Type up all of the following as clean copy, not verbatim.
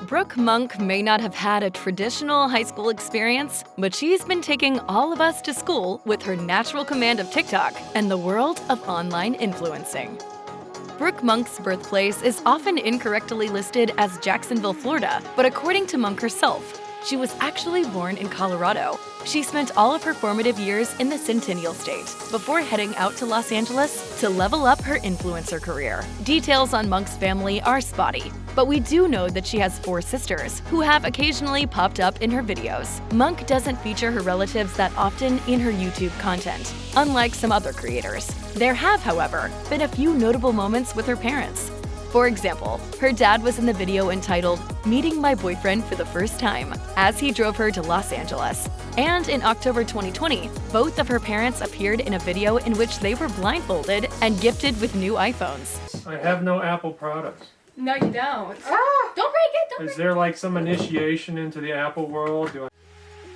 Brooke Monk may not have had a traditional high school experience, but she's been taking all of us to school with her natural command of TikTok and the world of online influencing. Brooke Monk's birthplace is often incorrectly listed as Jacksonville, Florida, but according to Monk herself, she was actually born in Colorado. She spent all of her formative years in the Centennial State before heading out to Los Angeles to level up her influencer career. Details on Monk's family are spotty, but we do know that she has 4 sisters who have occasionally popped up in her videos. Monk doesn't feature her relatives that often in her YouTube content, unlike some other creators. There have, however, been a few notable moments with her parents. For example, her dad was in the video entitled "Meeting My Boyfriend for the First Time" as he drove her to Los Angeles. And in October 2020, both of her parents appeared in a video in which they were blindfolded and gifted with new iPhones. I have no Apple products. No, you don't. Ah! Don't break it! Don't break it! Is there like some initiation into the Apple world?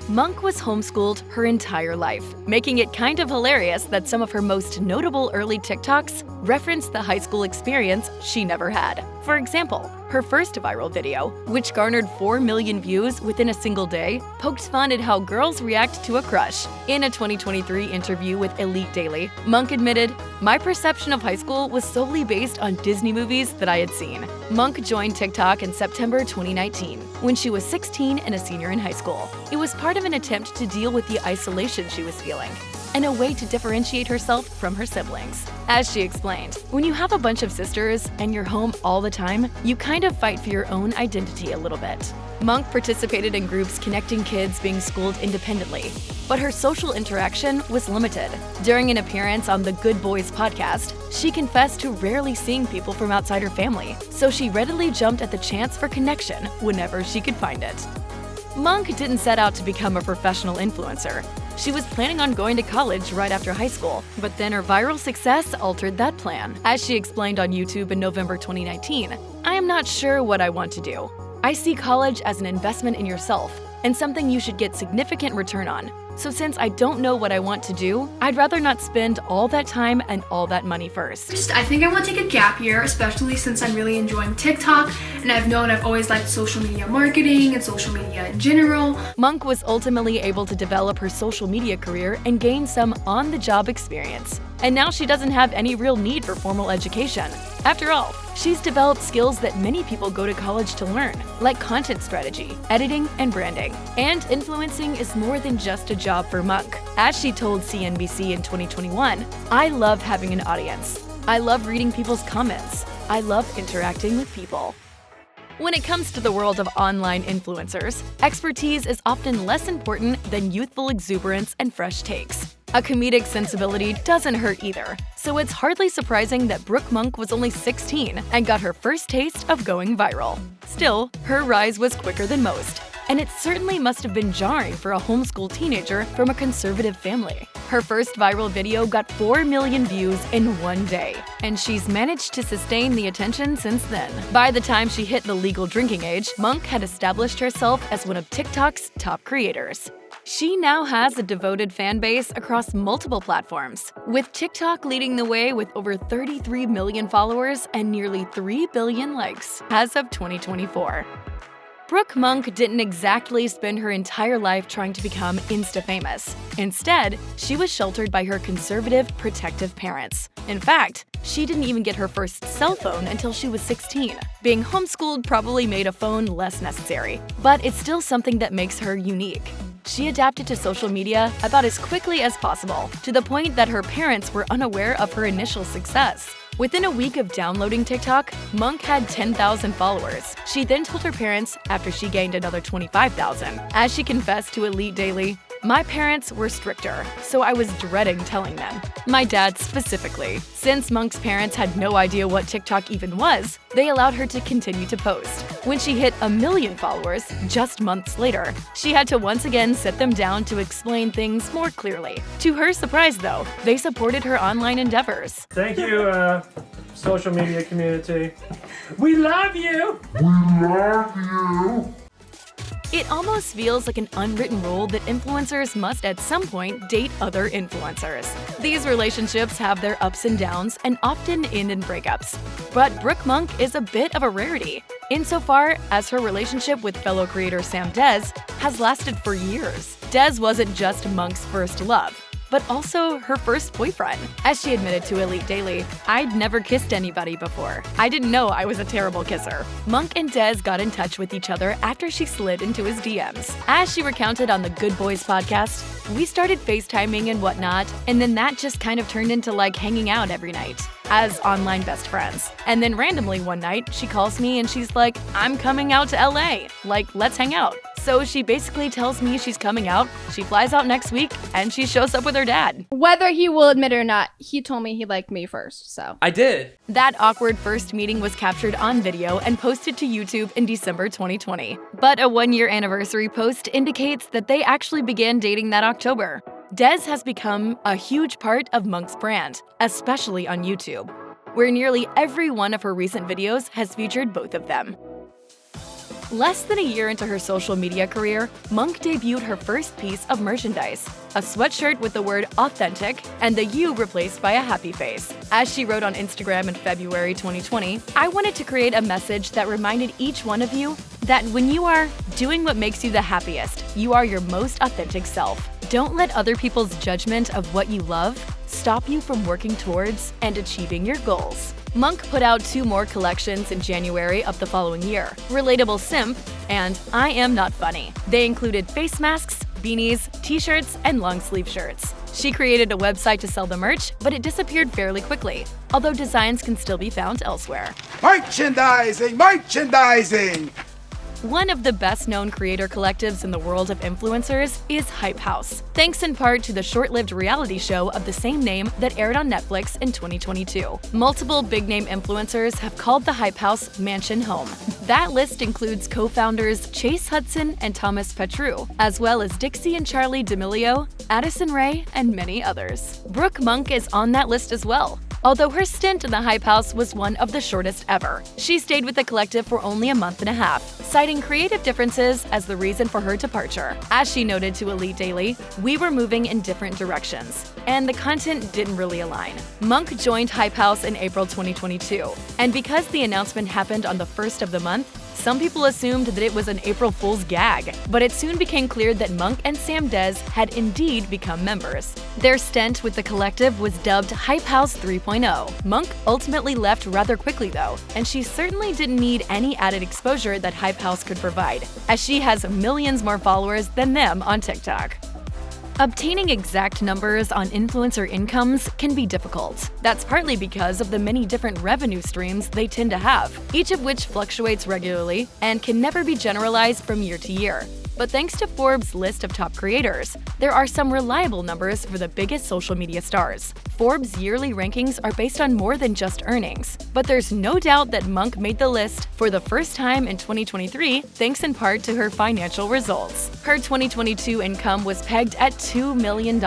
Monk was homeschooled her entire life, making it kind of hilarious that some of her most notable early TikToks reference the high school experience she never had. For example, her first viral video, which garnered 4 million views within a single day, poked fun at how girls react to a crush. In a 2023 interview with Elite Daily, Monk admitted, "My perception of high school was solely based on Disney movies that I had seen." Monk joined TikTok in September 2019, when she was 16 and a senior in high school. It was part of an attempt to deal with the isolation she was feeling, and a way to differentiate herself from her siblings. As she explained, when you have a bunch of sisters and you're home all the time, you kind of fight for your own identity a little bit. Monk participated in groups connecting kids being schooled independently, but her social interaction was limited. During an appearance on the Good Boys podcast, she confessed to rarely seeing people from outside her family, so she readily jumped at the chance for connection whenever she could find it. Monk didn't set out to become a professional influencer. She was planning on going to college right after high school, but then her viral success altered that plan. As she explained on YouTube in November 2019, "I am not sure what I want to do. I see college as an investment in yourself and something you should get significant return on. So since I don't know what I want to do, I'd rather not spend all that time and all that money first." I think I want to take a gap year, especially since I'm really enjoying TikTok, and I've always liked social media marketing and social media in general. Monk was ultimately able to develop her social media career and gain some on-the-job experience. And now she doesn't have any real need for formal education. After all, she's developed skills that many people go to college to learn, like content strategy, editing, and branding. And influencing is more than just a job for Monk. As she told CNBC in 2021, "I love having an audience. I love reading people's comments. I love interacting with people." When it comes to the world of online influencers, expertise is often less important than youthful exuberance and fresh takes. A comedic sensibility doesn't hurt either, so it's hardly surprising that Brooke Monk was only 16 and got her first taste of going viral. Still, her rise was quicker than most, and it certainly must have been jarring for a homeschool teenager from a conservative family. Her first viral video got 4 million views in one day, and she's managed to sustain the attention since then. By the time she hit the legal drinking age, Monk had established herself as one of TikTok's top creators. She now has a devoted fan base across multiple platforms, with TikTok leading the way with over 33 million followers and nearly 3 billion likes as of 2024. Brooke Monk didn't exactly spend her entire life trying to become Insta-famous. Instead, she was sheltered by her conservative, protective parents. In fact, she didn't even get her first cell phone until she was 16. Being homeschooled probably made a phone less necessary, but it's still something that makes her unique. She adapted to social media about as quickly as possible, to the point that her parents were unaware of her initial success. Within a week of downloading TikTok, Monk had 10,000 followers. She then told her parents after she gained another 25,000. As she confessed to Elite Daily, "My parents were stricter, so I was dreading telling them. My dad specifically. Since Monk's parents had no idea what TikTok even was, they allowed her to continue to post. When she hit 1 million followers just months later, she had to once again sit them down to explain things more clearly. To her surprise, though, they supported her online endeavors. Thank you, social media community. We love you! It almost feels like an unwritten rule that influencers must at some point date other influencers. These relationships have their ups and downs and often end in breakups. But Brooke Monk is a bit of a rarity. insofar as her relationship with fellow creator Sam Dezz has lasted for years. Dezz wasn't just Monk's first love, but also her first boyfriend. As she admitted to Elite Daily, "I'd never kissed anybody before. I didn't know I was a terrible kisser." Monk and Dezz got in touch with each other after she slid into his DMs. As she recounted on the Good Boys podcast, "We started FaceTiming and whatnot, and then that just kind of turned into like hanging out every night as online best friends. And then randomly one night, she calls me and she's like, 'I'm coming out to LA. Like, let's hang out.' So she basically tells me she's coming out, she flies out next week, and she shows up with her dad." Whether he will admit it or not, he told me he liked me first, so. I did. That awkward first meeting was captured on video and posted to YouTube in December 2020. But a one-year anniversary post indicates that they actually began dating that October. Dezz has become a huge part of Monk's brand, especially on YouTube, where nearly every one of her recent videos has featured both of them. Less than a year into her social media career, Monk debuted her first piece of merchandise, a sweatshirt with the word authentic and the U replaced by a happy face. As she wrote on Instagram in February 2020, "I wanted to create a message that reminded each one of you that when you are doing what makes you the happiest, you are your most authentic self. Don't let other people's judgment of what you love stop you from working towards and achieving your goals." Monk put out 2 more collections in January of the following year, Relatable Simp and I Am Not Funny. They included face masks, beanies, t-shirts, and long-sleeve shirts. She created a website to sell the merch, but it disappeared fairly quickly, although designs can still be found elsewhere. Merchandising! Merchandising! One of the best-known creator collectives in the world of influencers is Hype House, thanks in part to the short-lived reality show of the same name that aired on Netflix in 2022. Multiple big-name influencers have called the Hype House mansion home. That list includes co-founders Chase Hudson and Thomas Petrou, as well as Dixie and Charlie D'Amelio, Addison Rae, and many others. Brooke Monk is on that list as well, although her stint in the Hype House was one of the shortest ever. She stayed with the collective for only a month and a half, citing creative differences as the reason for her departure. As she noted to Elite Daily, "We were moving in different directions, and the content didn't really align." Monk joined Hype House in April 2022, and because the announcement happened on the 1st of the month, some people assumed that it was an April Fool's gag, but it soon became clear that Monk and Sam Dezz had indeed become members. Their stint with the collective was dubbed Hype House 3.0. Monk ultimately left rather quickly though, and she certainly didn't need any added exposure that Hype House could provide, as she has millions more followers than them on TikTok. Obtaining exact numbers on influencer incomes can be difficult. That's partly because of the many different revenue streams they tend to have, each of which fluctuates regularly and can never be generalized from year to year. But thanks to Forbes' list of top creators, there are some reliable numbers for the biggest social media stars. Forbes' yearly rankings are based on more than just earnings, but there's no doubt that Monk made the list for the first time in 2023 thanks in part to her financial results. Her 2022 income was pegged at $2 million,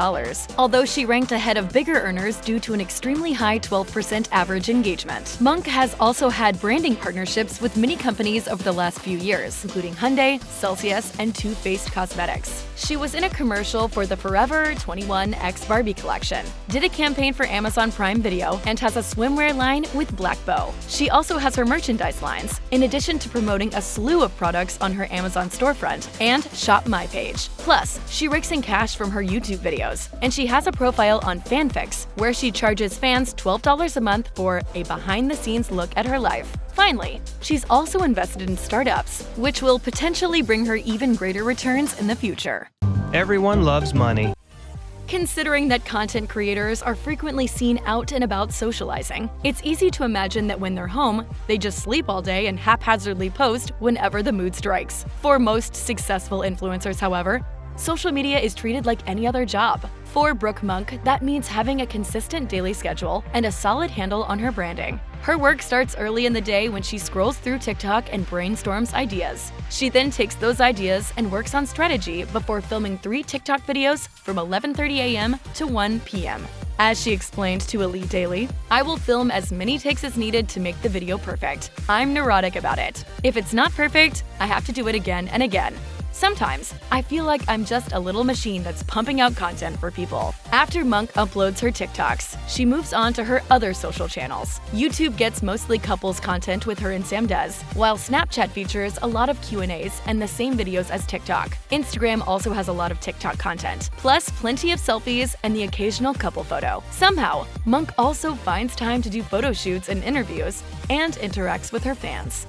although she ranked ahead of bigger earners due to an extremely high 12% average engagement. Monk has also had branding partnerships with many companies over the last few years, including Hyundai, Celsius, and Too Faced Cosmetics. She was in a commercial for the Forever 21 X Barbie collection, did a campaign for Amazon Prime Video, and has a swimwear line with Black Bow. She also has her merchandise lines, in addition to promoting a slew of products on her Amazon storefront and Shop My page. Plus, she rakes in cash from her YouTube videos, and she has a profile on Fanfics, where she charges fans $12 a month for a behind-the-scenes look at her life. Finally, she's also invested in startups, which will potentially bring her even greater returns in the future. Everyone loves money. Considering that content creators are frequently seen out and about socializing, it's easy to imagine that when they're home, they just sleep all day and haphazardly post whenever the mood strikes. For most successful influencers, however, social media is treated like any other job. For Brooke Monk, that means having a consistent daily schedule and a solid handle on her branding. Her work starts early in the day when she scrolls through TikTok and brainstorms ideas. She then takes those ideas and works on strategy before filming 3 TikTok videos from 11:30 a.m. to 1 p.m. As she explained to Elite Daily, "I will film as many takes as needed to make the video perfect. I'm neurotic about it. If it's not perfect, I have to do it again and again. Sometimes, I feel like I'm just a little machine that's pumping out content for people. After Monk uploads her TikToks, she moves on to her other social channels. YouTube gets mostly couples content with her and Sam Dezz, while Snapchat features a lot of Q&As and the same videos as TikTok. Instagram also has a lot of TikTok content, plus plenty of selfies and the occasional couple photo. Somehow, Monk also finds time to do photo shoots and interviews and interacts with her fans.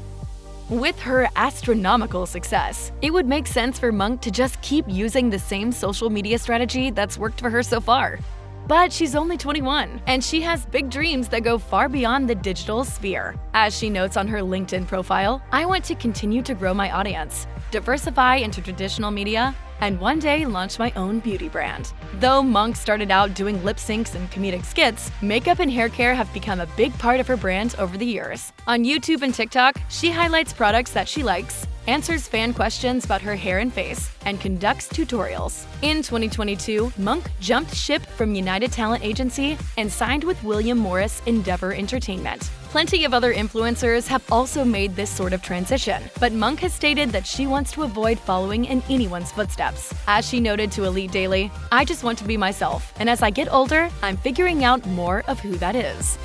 With her astronomical success, it would make sense for Monk to just keep using the same social media strategy that's worked for her so far. But she's only 21, and she has big dreams that go far beyond the digital sphere. As she notes on her LinkedIn profile, "I want to continue to grow my audience, diversify into traditional media, and one day launch my own beauty brand." Though Monk started out doing lip syncs and comedic skits, makeup and hair care have become a big part of her brand over the years. On YouTube and TikTok, she highlights products that she likes, answers fan questions about her hair and face, and conducts tutorials. In 2022, Monk jumped ship from United Talent Agency and signed with William Morris Endeavor Entertainment. Plenty of other influencers have also made this sort of transition, but Monk has stated that she wants to avoid following in anyone's footsteps. As she noted to Elite Daily, "I just want to be myself, and as I get older, I'm figuring out more of who that is."